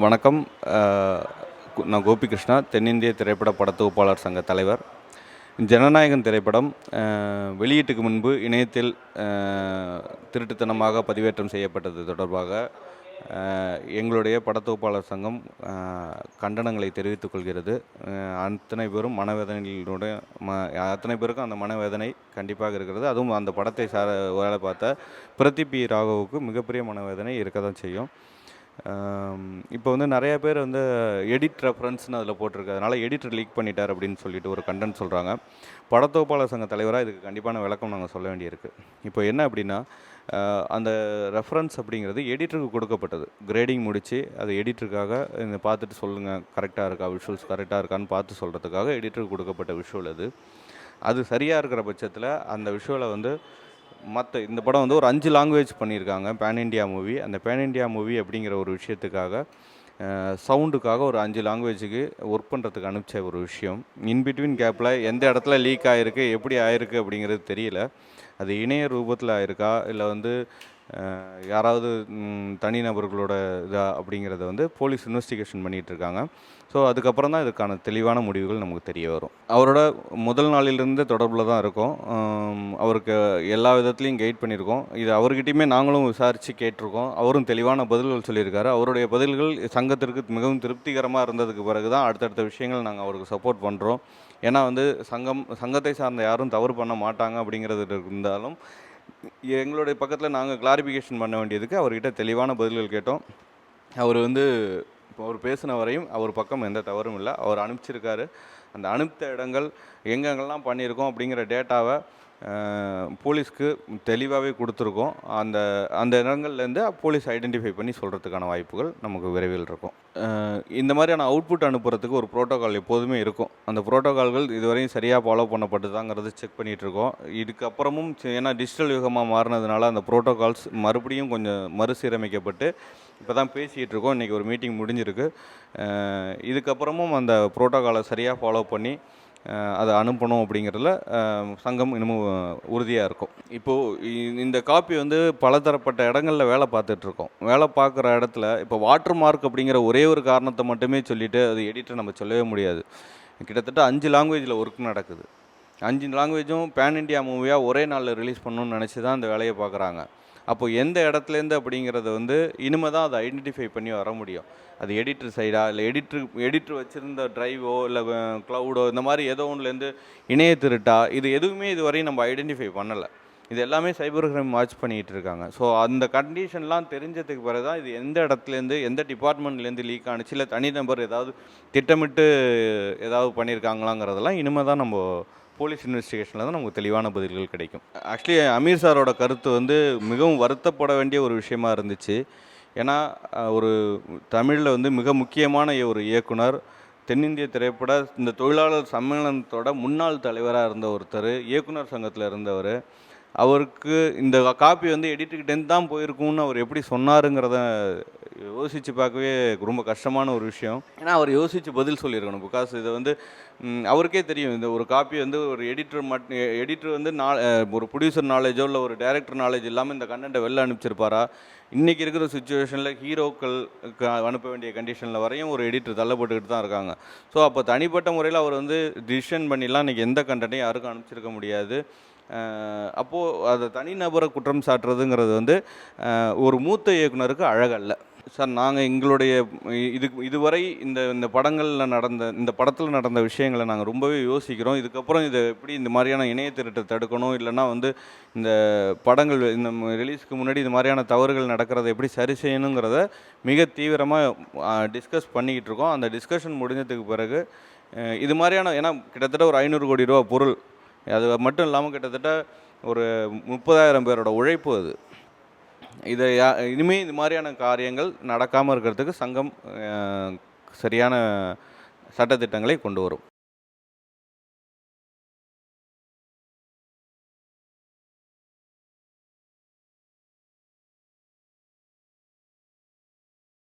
வணக்கம். நான் கோபிகிருஷ்ணா, தென்னிந்திய திரைப்பட படத்தொகுப்பாளர் சங்க தலைவர். ஜனநாயகன் திரைப்படம் வெளியீட்டுக்கு முன்பு இணையத்தில் திருட்டுத்தனமாக பதிவேற்றம் செய்யப்பட்டது தொடர்பாக எங்களுடைய படத்தொகுப்பாளர் சங்கம் கண்டனங்களை தெரிவித்துக் கொள்கிறது. அத்தனை பேரும் மனவேதனையினுடைய அத்தனை பேருக்கும் அந்த மனவேதனை கண்டிப்பாக இருக்கிறது. அதுவும் அந்த படத்தை வேலை பார்த்த பிரதீப் பி ராகவுக்கு மிகப்பெரிய மனவேதனை இருக்க தான் செய்யும். இப்போ நிறைய பேர் எடிட் ரெஃபரன்ஸ்னு அதில் போட்டிருக்கிறதுனால எடிட்டர் லீக் பண்ணிட்டார் அப்படின்னு சொல்லிட்டு ஒரு கண்டென்ட் சொல்கிறாங்க. படத்தொகுப்பாளர் சங்க தலைவராக இதுக்கு கண்டிப்பான விளக்கம் நாங்கள் சொல்ல வேண்டியிருக்கு. இப்போ என்ன அப்படின்னா, அந்த ரெஃபரன்ஸ் அப்படிங்கிறது எடிட்டருக்கு கொடுக்கப்பட்டது. கிரேடிங் முடித்து அது எடிட்டருக்காக பார்த்துட்டு சொல்லுங்கள் கரெக்டாக இருக்கா, விஷுவல்ஸ் கரெக்டாக இருக்கான்னு பார்த்து சொல்கிறதுக்காக எடிட்டருக்கு கொடுக்கப்பட்ட விஷுவல் அது சரியாக இருக்கிற பட்சத்தில் அந்த விஷுவலை இந்த படம் ஒரு 5 லாங்குவேஜ் பண்ணியிருக்காங்க. Pan India movie. அந்த பேன் இண்டியா மூவி அப்படிங்கிற ஒரு விஷயத்துக்காக சவுண்டுக்காக ஒரு 5 லாங்குவேஜுக்கு ஒர்க் பண்ணுறதுக்கு அனுப்பிச்ச ஒரு விஷயம். இன்பிட்வீன் கேப்பில் எந்த இடத்துல லீக் ஆகிருக்கு, எப்படி ஆகிருக்கு அப்படிங்கிறது தெரியல. அது இணைய ரூபத்தில் ஆயிருக்கா, இல்லை யாராவது தனிநபர்களோட அப்படிங்கிறத போலீஸ் இன்வெஸ்டிகேஷன் பண்ணிகிட்ருக்காங்க. ஸோ அதுக்கப்புறம் தான் இதுக்கான தெளிவான முடிவுகள் நமக்கு தெரிய வரும். அவரோட முதல் நாளிலிருந்து தொடர்பில் தான் இருக்கோம். அவருக்கு எல்லா விதத்துலையும் கைட் பண்ணியிருக்கோம். இது அவர்கிட்டையுமே நாங்களும் விசாரித்து கேட்டிருக்கோம். அவரும் தெளிவான பதில்கள் சொல்லியிருக்காரு. அவருடைய பதில்கள் சங்கத்திற்கு மிகவும் திருப்திகரமாக இருந்ததுக்கு பிறகு தான் அடுத்தடுத்த விஷயங்கள் நாங்கள் அவருக்கு சப்போர்ட் பண்ணுறோம். ஏன்னா சங்கத்தை சார்ந்த யாரும் தவறு பண்ண மாட்டாங்க அப்படிங்கிறது இருந்தாலும் எங்களுடைய பக்கத்தில் நாங்கள் கிளாரிஃபிகேஷன் பண்ண வேண்டியதுக்கு அவர்கிட்ட தெளிவான பதில்கள் கேட்டோம். அவர் இப்போ அவர் பேசின வரையும் அவர் பக்கம் எந்த தவறும் இல்லை. அவர் அனுப்பிச்சிருக்காரு. அந்த அனுப்பித்த இடங்கள் எங்கெங்கெல்லாம் பண்ணியிருக்கோம் அப்படிங்கிற டேட்டாவை போலீஸ்க்கு தெளிவாகவே கொடுத்துருக்கோம். அந்த அந்த இடங்கள்லேருந்து போலீஸ் ஐடென்டிஃபை பண்ணி சொல்கிறதுக்கான வாய்ப்புகள் நமக்கு விரைவில் இருக்கும். இந்த மாதிரியான அவுட்புட் அனுப்புறதுக்கு ஒரு ப்ரோட்டோக்கால் எப்போதுமே இருக்கும். அந்த ப்ரோட்டோக்கால்கள் இதுவரையும் சரியாக ஃபாலோ பண்ணப்பட்டுதாங்கிறது செக் பண்ணிகிட்ருக்கோம். இதுக்கப்புறமும் ஏன்னா டிஜிட்டல் யுகமாக மாறினதுனால அந்த ப்ரோட்டோக்கால்ஸ் மறுபடியும் கொஞ்சம் மறுசீரமைக்கப்பட்டு இப்போ தான் பேசிகிட்டு இருக்கோம். இன்றைக்கி ஒரு மீட்டிங் முடிஞ்சிருக்கு. இதுக்கப்புறமும் அந்த ப்ரோட்டோக்காலை சரியாக ஃபாலோ பண்ணி அதை அனுப்பணும் அப்படிங்கிறதுல சங்கம் இன்னமும் உறுதியாக இருக்கும். இப்போது இந்த காப்பி பலதரப்பட்ட இடங்களில் வேலை பார்த்துட்ருக்கோம். வேலை பார்க்குற இடத்துல இப்போ வாட்டர் மார்க் அப்படிங்கிற ஒரே ஒரு காரணத்தை மட்டுமே சொல்லிவிட்டு அது எடிட்டர் நம்ம சொல்லவே முடியாது. கிட்டத்தட்ட 5 லாங்குவேஜில் ஒர்க் நடக்குது. 5 லாங்குவேஜும் பேன் இண்டியா மூவியாக ஒரே நாளில் ரிலீஸ் பண்ணணும்னு நினச்சி தான் அந்த வேலையை பார்க்குறாங்க. அப்போது எந்த இடத்துலேருந்து அப்படிங்கிறத இனிமேல் தான் அதை ஐடென்டிஃபை பண்ணி வர முடியும். அது எடிட்டர் சைடா, இல்லை எடிட்டர் வச்சுருந்த ட்ரைவோ இல்லை க்ளவுடோ இந்த மாதிரி ஏதோ ஒன்றுலேருந்து இணைய திருட்டா, இது எதுவுமே இதுவரையும் நம்ம ஐடென்டிஃபை பண்ணலை. இது எல்லாமே சைபர் கிரைம் வாட்ச் பண்ணிகிட்டு இருக்காங்க. ஸோ அந்த கண்டிஷன்லாம் தெரிஞ்சதுக்கு பிறகு தான் இது எந்த இடத்துலேருந்து எந்த டிபார்ட்மெண்ட்லேருந்து லீக் ஆணுச்சு, இல்லை தனிநபர் ஏதாவது திட்டமிட்டு ஏதாவது பண்ணியிருக்காங்களாங்கிறதெல்லாம் இனிமேல் தான் நம்ம போலீஸ் இன்வெஸ்டிகேஷனில் தான் நமக்கு தெளிவான பதில்கள் கிடைக்கும். ஆக்சுவலி அமீர் சாரோட கருத்து மிகவும் வருத்தப்பட வேண்டிய ஒரு விஷயமா இருந்துச்சு. ஏன்னா ஒரு தமிழில் மிக முக்கியமான ஒரு இயக்குனர், தென்னிந்திய திரைப்பட இந்த தொழிலாளர் சம்மேளனத்தோட முன்னாள் தலைவராக இருந்த ஒருத்தர், இயக்குனர் சங்கத்தில் இருந்தவர். அவருக்கு இந்த காப்பி எடிட்டர்கிட்டேருந்து தான் போயிருக்கும்னு அவர் எப்படி சொன்னாருங்கிறத யோசித்து பார்க்கவே ரொம்ப கஷ்டமான ஒரு விஷயம். ஏன்னா அவர் யோசித்து பதில் சொல்லியிருக்கணும். பிகாஸ் இதை அவருக்கே தெரியும், இந்த ஒரு காப்பி ஒரு எடிட்டர் ஒரு ப்ரொடியூசர் நாலேஜோ இல்லை ஒரு டைரக்டர் நாலேஜ் இல்லாமல் இந்த கண்டென்ட்டை வெளில அனுப்பிச்சிருப்பாரா? இன்றைக்கி இருக்கிற சுச்சுவேஷனில் ஹீரோக்களுக்கு அனுப்ப வேண்டிய கண்டிஷனில் வரையும் ஒரு எடிட்டர் தள்ளப்பட்டுக்கிட்டு தான் இருக்காங்க. ஸோ அப்போ தனிப்பட்ட முறையில் அவர் டிசிஷன் பண்ணிலாம் இன்றைக்கி எந்த கண்டென்ட்டையும் யாருக்கும் அனுப்பிச்சிருக்க முடியாது. அப்போது அதை தனிநபரை குற்றம் சாட்டுறதுங்கிறது ஒரு மூத்த இயக்குனருக்கு அழகல்ல. சார், நாங்கள் எங்களுடைய இதுவரை இந்த படத்தில் நடந்த விஷயங்களை நாங்கள் ரொம்பவே யோசிக்கிறோம். இதுக்கப்புறம் இதை எப்படி இந்த மாதிரியான இணைய திருட்டை தடுக்கணும், இல்லைனா இந்த படங்கள் இந்த ரிலீஸ்க்கு முன்னாடி இந்த மாதிரியான தவறுகள் நடக்கிறத எப்படி சரி செய்யணுங்கிறத மிக தீவிரமாக டிஸ்கஸ் பண்ணிக்கிட்டு இருக்கோம். அந்த டிஸ்கஷன் முடிஞ்சதுக்கு பிறகு இது மாதிரியான, ஏன்னா கிட்டத்தட்ட ஒரு 500 கோடி ரூபா பொருள், அது மட்டும் இல்லாமல் கிட்டத்தட்ட ஒரு 30,000 பேரோட உழைப்பு அது. இனிமேல் இது மாதிரியான காரியங்கள் நடக்காமல் இருக்கிறதுக்கு சங்கம் சரியான சட்டத்திட்டங்களை கொண்டு வரும்.